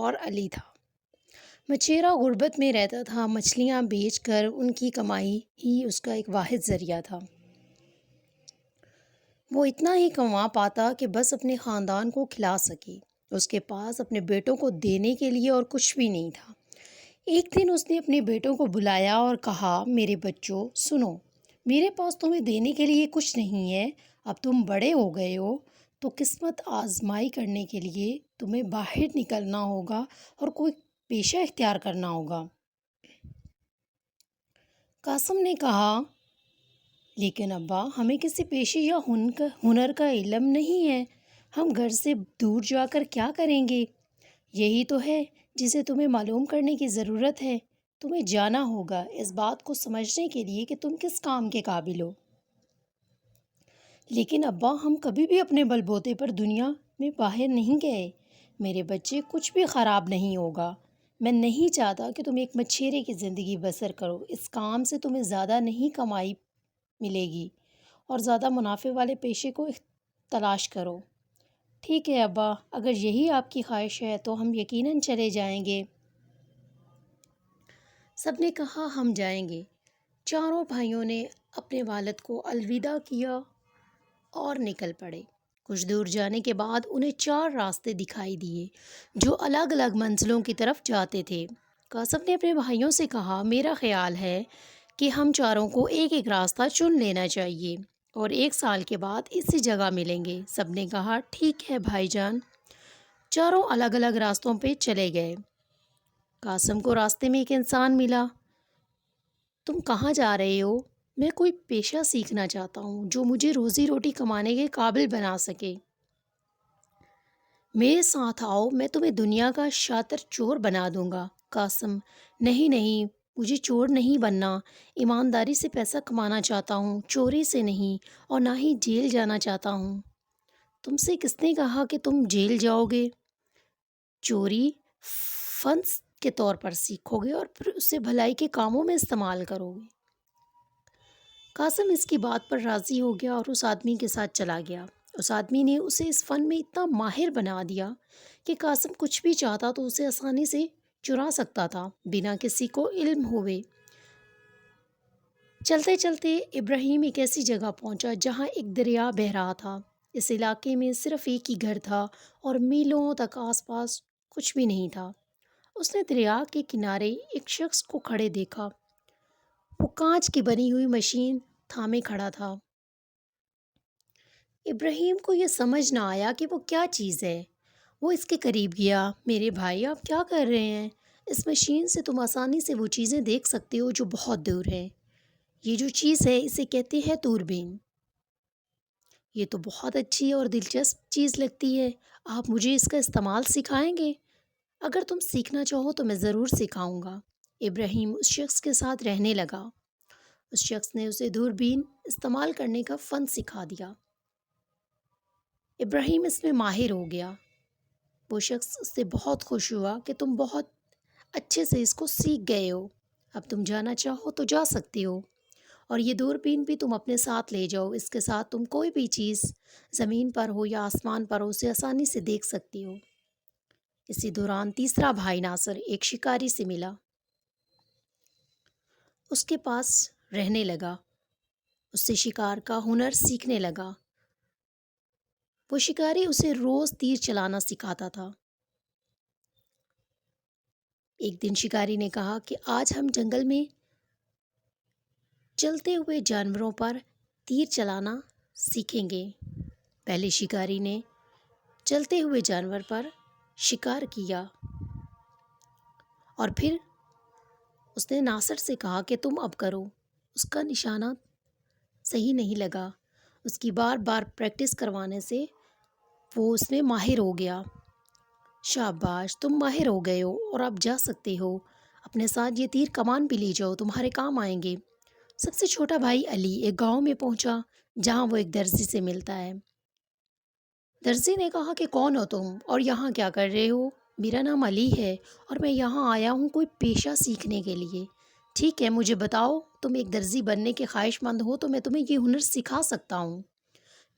اور علی تھا۔ مچھیرا غربت میں رہتا تھا، مچھلیاں بیچ کر ان کی کمائی ہی اس کا ایک واحد ذریعہ تھا۔ وہ اتنا ہی کما پاتا کہ بس اپنے خاندان کو کھلا سکے۔ اس کے پاس اپنے بیٹوں کو دینے کے لیے اور کچھ بھی نہیں تھا۔ ایک دن اس نے اپنے بیٹوں کو بلایا اور کہا، میرے بچوں سنو، میرے پاس تمہیں دینے کے لیے کچھ نہیں ہے۔ اب تم بڑے ہو گئے ہو تو قسمت آزمائی کرنے کے لیے تمہیں باہر نکلنا ہوگا اور کوئی پیشہ اختیار کرنا ہوگا۔ قاسم نے کہا، لیکن ابا ہمیں کسی پیشے یا ہنر کا علم نہیں ہے، ہم گھر سے دور جا کر کیا کریں گے؟ یہی تو ہے جسے تمہیں معلوم کرنے کی ضرورت ہے۔ تمہیں جانا ہوگا اس بات کو سمجھنے کے لیے کہ تم کس کام کے قابل ہو۔ لیکن ابا ہم کبھی بھی اپنے بل بوتے پر دنیا میں باہر نہیں گئے۔ میرے بچے کچھ بھی خراب نہیں ہوگا۔ میں نہیں چاہتا کہ تم ایک مچھیرے کی زندگی بسر کرو۔ اس کام سے تمہیں زیادہ نہیں کمائی ملے گی اور زیادہ منافع والے پیشے کو تلاش کرو۔ ٹھیک ہے ابا، اگر یہی آپ کی خواہش ہے تو ہم یقیناً چلے جائیں گے۔ سب نے کہا ہم جائیں گے۔ چاروں بھائیوں نے اپنے والد کو الوداع کیا اور نکل پڑے۔ کچھ دور جانے کے بعد انہیں 4 راستے دکھائی دیے جو الگ الگ منزلوں کی طرف جاتے تھے۔ قاسم نے اپنے بھائیوں سے کہا، میرا خیال ہے کہ ہم چاروں کو ایک ایک راستہ چن لینا چاہیے اور 1 سال کے بعد اسی جگہ ملیں گے۔ سب نے کہا ٹھیک ہے بھائی جان۔ چاروں الگ الگ راستوں پہ چلے گئے۔ قاسم کو راستے میں ایک انسان ملا۔ تم کہاں جا رہے ہو؟ میں کوئی پیشہ سیکھنا چاہتا ہوں جو مجھے روزی روٹی کمانے کے قابل بنا سکے۔ میرے ساتھ آؤ، میں تمہیں دنیا کا شاطر چور بنا دوں گا۔ قاسم، نہیں نہیں، مجھے چور نہیں بننا، ایمانداری سے پیسہ کمانا چاہتا ہوں، چوری سے نہیں، اور نہ ہی جیل جانا چاہتا ہوں۔ تم سے کس نے کہا کہ تم جیل جاؤ گے؟ چوری فن کے طور پر سیکھو گے اور پھر اسے بھلائی کے کاموں میں استعمال کرو گے۔ قاسم اس کی بات پر راضی ہو گیا اور اس آدمی کے ساتھ چلا گیا۔ اس آدمی نے اسے اس فن میں اتنا ماہر بنا دیا کہ قاسم کچھ بھی چاہتا تو اسے آسانی سے چرا سکتا تھا بنا کسی کو علم ہوئے۔ چلتے چلتے ابراہیم ایک ایسی جگہ پہنچا جہاں ایک دریا بہہ رہا تھا۔ اس علاقے میں صرف ایک ہی گھر تھا اور میلوں تک آس پاس کچھ بھی نہیں تھا۔ اس نے دریا کے کنارے ایک شخص کو کھڑے دیکھا۔ وہ کانچ کی بنی ہوئی مشین تھامے کھڑا تھا۔ ابراہیم کو یہ سمجھ نہ آیا کہ وہ کیا چیز ہے۔ وہ اس کے قریب گیا۔ میرے بھائی، آپ کیا کر رہے ہیں؟ اس مشین سے تم آسانی سے وہ چیزیں دیکھ سکتے ہو جو بہت دور ہیں۔ یہ جو چیز ہے اسے کہتے ہیں دوربین۔ یہ تو بہت اچھی اور دلچسپ چیز لگتی ہے۔ آپ مجھے اس کا استعمال سکھائیں گے؟ اگر تم سیکھنا چاہو تو میں ضرور سکھاؤں گا۔ ابراہیم اس شخص کے ساتھ رہنے لگا۔ اس شخص نے اسے دوربین استعمال کرنے کا فن سکھا دیا۔ ابراہیم اس میں ماہر ہو گیا۔ وہ شخص اس سے بہت خوش ہوا کہ تم بہت اچھے سے اس کو سیکھ گئے ہو۔ اب تم جانا چاہو تو جا سکتے ہو، اور یہ دوربین بھی تم اپنے ساتھ لے جاؤ۔ اس کے ساتھ تم کوئی بھی چیز زمین پر ہو یا آسمان پر ہو اسے آسانی سے دیکھ سکتی ہو۔ اسی دوران تیسرا بھائی ناصر ایک شکاری سے ملا۔ اس کے پاس رہنے لگا، اس سے شکار کا ہنر سیکھنے لگا۔ وہ شکاری اسے روز تیر چلانا سکھاتا تھا۔ ایک دن شکاری نے کہا کہ آج ہم جنگل میں چلتے ہوئے جانوروں پر تیر چلانا سیکھیں گے۔ پہلے شکاری نے چلتے ہوئے جانور پر شکار کیا اور پھر اس نے ناصر سے کہا کہ تم اب کرو۔ اس کا نشانہ صحیح نہیں لگا۔ اس کی بار بار پریکٹس کروانے سے وہ اس میں ماہر ہو گیا۔ شاباش، تم ماہر ہو گئے ہو اور اب جا سکتے ہو۔ اپنے ساتھ یہ تیر کمان بھی لے جاؤ، تمہارے کام آئیں گے۔ سب سے چھوٹا بھائی علی ایک گاؤں میں پہنچا جہاں وہ ایک درزی سے ملتا ہے۔ درزی نے کہا کہ کون ہو تم اور یہاں کیا کر رہے ہو؟ میرا نام علی ہے اور میں یہاں آیا ہوں کوئی پیشہ سیکھنے کے لیے۔ ٹھیک ہے، مجھے بتاؤ، تم ایک درزی بننے کے خواہش مند ہو تو میں تمہیں یہ ہنر سکھا سکتا ہوں۔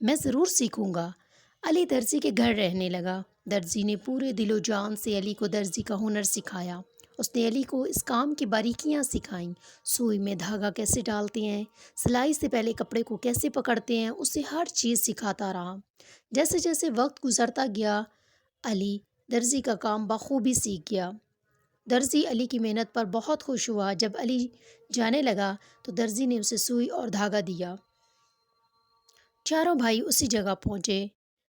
میں ضرور سیکھوں گا۔ علی درزی کے گھر رہنے لگا۔ درزی نے پورے دل و جان سے علی کو درزی کا ہنر سکھایا۔ اس نے علی کو اس کام کی باریکیاں سکھائیں، سوئی میں دھاگا کیسے ڈالتے ہیں، سلائی سے پہلے کپڑے کو کیسے پکڑتے ہیں، اسے ہر چیز سکھاتا رہا۔ جیسے جیسے وقت گزرتا گیا علی درزی کا کام بخوبی سیکھ گیا۔ درزی علی کی محنت پر بہت خوش ہوا۔ جب علی جانے لگا تو درزی نے اسے سوئی اور دھاگا دیا۔ چاروں بھائی اسی جگہ پہنچے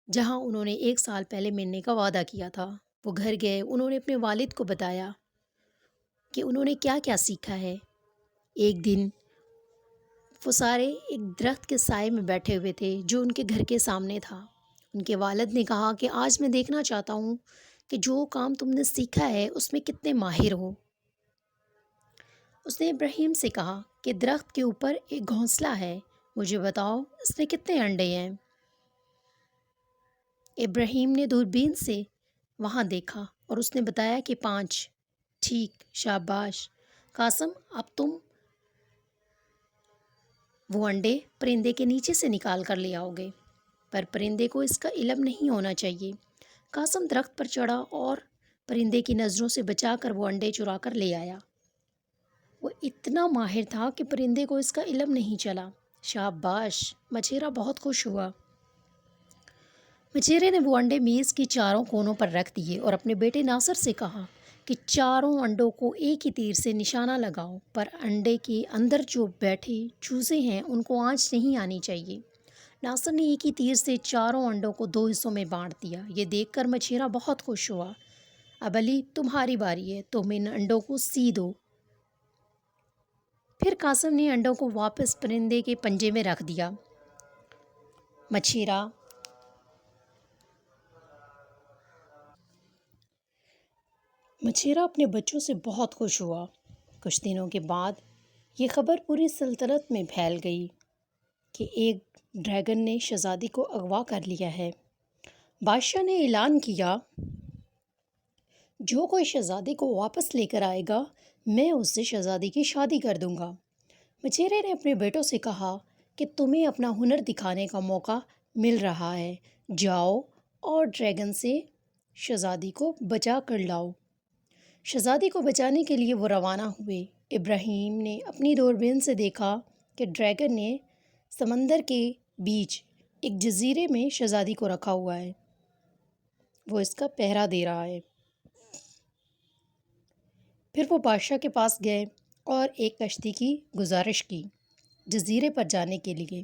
جہاں انہوں نے 1 سال پہلے ملنے کا وعدہ کیا تھا۔ وہ گھر گئے، انہوں نے اپنے والد کو بتایا کہ انہوں نے کیا کیا سیکھا ہے۔ ایک دن وہ سارے ایک درخت کے سائے میں بیٹھے ہوئے تھے جو ان کے گھر کے سامنے تھا۔ ان کے والد نے کہا کہ آج میں دیکھنا چاہتا ہوں کہ جو کام تم نے سیکھا ہے اس میں کتنے ماہر ہو۔ اس نے ابراہیم سے کہا کہ درخت کے اوپر ایک گھونسلہ ہے، مجھے بتاؤ اس میں کتنے انڈے ہیں۔ ابراہیم نے دوربین سے وہاں دیکھا اور اس نے بتایا کہ 5۔ ٹھیک، شاباش قاسم، اب تم وہ انڈے پرندے کے نیچے سے نکال کر لے آؤ گے، پر پرندے کو اس کا علم نہیں ہونا چاہیے۔ قاسم درخت پر چڑھا اور پرندے کی نظروں سے بچا کر وہ انڈے چرا کر لے آیا۔ وہ اتنا ماہر تھا کہ پرندے کو اس کا علم نہیں چلا۔ شاباش، مچھیرا بہت خوش ہوا۔ مچھیرے نے وہ انڈے میز کی چاروں کونوں پر رکھ دیے اور اپنے بیٹے ناصر سے کہا کہ چاروں انڈوں کو ایک ہی تیر سے نشانہ لگاؤ، پر انڈے کے اندر جو بیٹھے چوزے ہیں ان کو آنچ نہیں آنی چاہیے۔ ناصر نے ایک ہی تیر سے چاروں انڈوں کو 2 حصوں میں بانٹ دیا۔ یہ دیکھ کر مچھیرا بہت خوش ہوا۔ اب علی تمہاری باری ہے، تم ان انڈوں کو سی دو۔ پھر قاسم نے انڈوں کو واپس پرندے کے پنجے میں رکھ دیا۔ مچھیرا اپنے بچوں سے بہت خوش ہوا۔ کچھ دنوں کے بعد یہ خبر پوری سلطنت میں پھیل گئی کہ ایک ڈریگن نے شہزادی کو اغوا کر لیا ہے۔ بادشاہ نے اعلان کیا، جو کوئی شہزادی کو واپس لے کر آئے گا میں اس سے شہزادی کی شادی کر دوں گا۔ مچھیرے نے اپنے بیٹوں سے کہا کہ تمہیں اپنا ہنر دکھانے کا موقع مل رہا ہے، جاؤ اور ڈریگن سے شہزادی کو بچا کر لاؤ۔ شہزادی کو بچانے کے لیے وہ روانہ ہوئے۔ ابراہیم نے اپنی دوربین سے دیکھا کہ ڈریگن نے سمندر کے بیچ ایک جزیرے میں شہزادی کو رکھا ہوا ہے، وہ اس کا پہرا دے رہا ہے۔ پھر وہ بادشاہ کے پاس گئے اور ایک کشتی کی گزارش کی جزیرے پر جانے کے لیے۔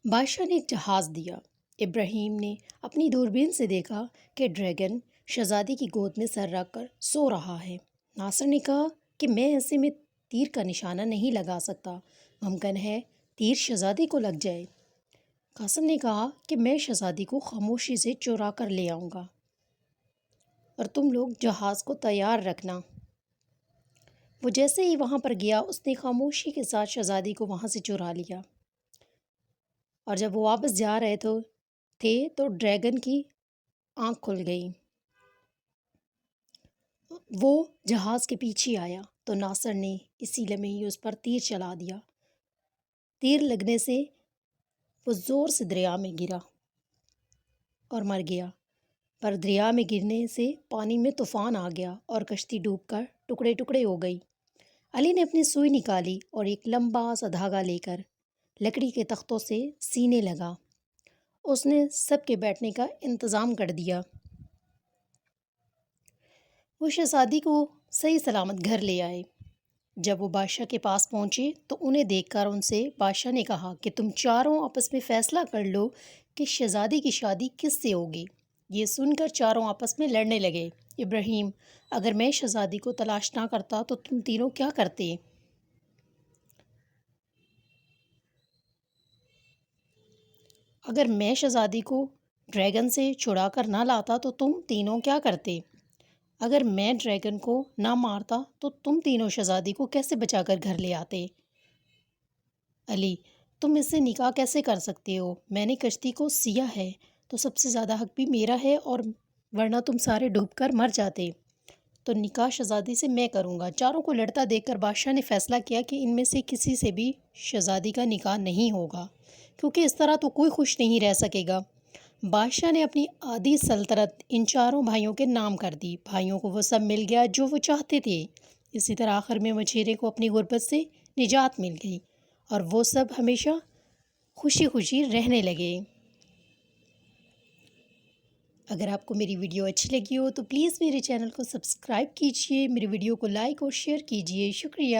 بادشاہ نے ایک جہاز دیا۔ ابراہیم نے اپنی دوربین سے دیکھا کہ ڈریگن شہزادی کی گود میں سر رکھ کر سو رہا ہے۔ ناصر نے کہا کہ میں ایسے میں تیر کا نشانہ نہیں لگا سکتا، ممکن ہے تیر شہزادی کو لگ جائے۔ قاسم نے کہا کہ میں شہزادی کو خاموشی سے چرا کر لے آؤں گا اور تم لوگ جہاز کو تیار رکھنا۔ وہ جیسے ہی وہاں پر گیا اس نے خاموشی کے ساتھ شہزادی کو وہاں سے چرا لیا، اور جب وہ واپس جا رہے تھے تو ڈریگن کی آنکھ کھل گئی۔ وہ جہاز کے پیچھے آیا تو ناصر نے اسی لمحے ہی اس پر تیر چلا دیا۔ تیر لگنے سے وہ زور سے دریا میں گرا اور مر گیا، پر دریا میں گرنے سے پانی میں طوفان آ گیا اور کشتی ڈوب کر ٹکڑے ٹکڑے ہو گئی۔ علی نے اپنی سوئی نکالی اور ایک لمبا سا دھاگا لے کر لکڑی کے تختوں سے سینے لگا۔ اس نے سب کے بیٹھنے کا انتظام کر دیا۔ وہ شہزادی کو صحیح سلامت گھر لے آئے۔ جب وہ بادشاہ کے پاس پہنچے تو انہیں دیکھ کر ان سے بادشاہ نے کہا کہ تم چاروں آپس میں فیصلہ کر لو کہ شہزادی کی شادی کس سے ہوگی۔ یہ سن کر چاروں آپس میں لڑنے لگے۔ ابراہیم، اگر میں شہزادی کو تلاش نہ کرتا تو تم تینوں کیا کرتے؟ اگر میں شہزادی کو ڈریگن سے چھڑا کر نہ لاتا تو تم تینوں کیا کرتے؟ اگر میں ڈریگن کو نہ مارتا تو تم تینوں شہزادی کو کیسے بچا کر گھر لے آتے؟ علی، تم اس سے نکاح کیسے کر سکتے ہو؟ میں نے کشتی کو سیا ہے تو سب سے زیادہ حق بھی میرا ہے، اور ورنہ تم سارے ڈوب کر مر جاتے۔ تو نکاح شہزادی سے میں کروں گا۔ چاروں کو لڑتا دیکھ کر بادشاہ نے فیصلہ کیا کہ ان میں سے کسی سے بھی شہزادی کا نکاح نہیں ہوگا، کیونکہ اس طرح تو کوئی خوش نہیں رہ سکے گا۔ بادشاہ نے اپنی آدھی سلطنت ان چاروں بھائیوں کے نام کر دی۔ بھائیوں کو وہ سب مل گیا جو وہ چاہتے تھے۔ اسی طرح آخر میں مچھیرے کو اپنی غربت سے نجات مل گئی اور وہ سب ہمیشہ خوشی خوشی رہنے لگے۔ اگر آپ کو میری ویڈیو اچھی لگی ہو تو پلیز میرے چینل کو سبسکرائب کیجیے، میری ویڈیو کو لائک اور شیئر کیجیے۔ شکریہ۔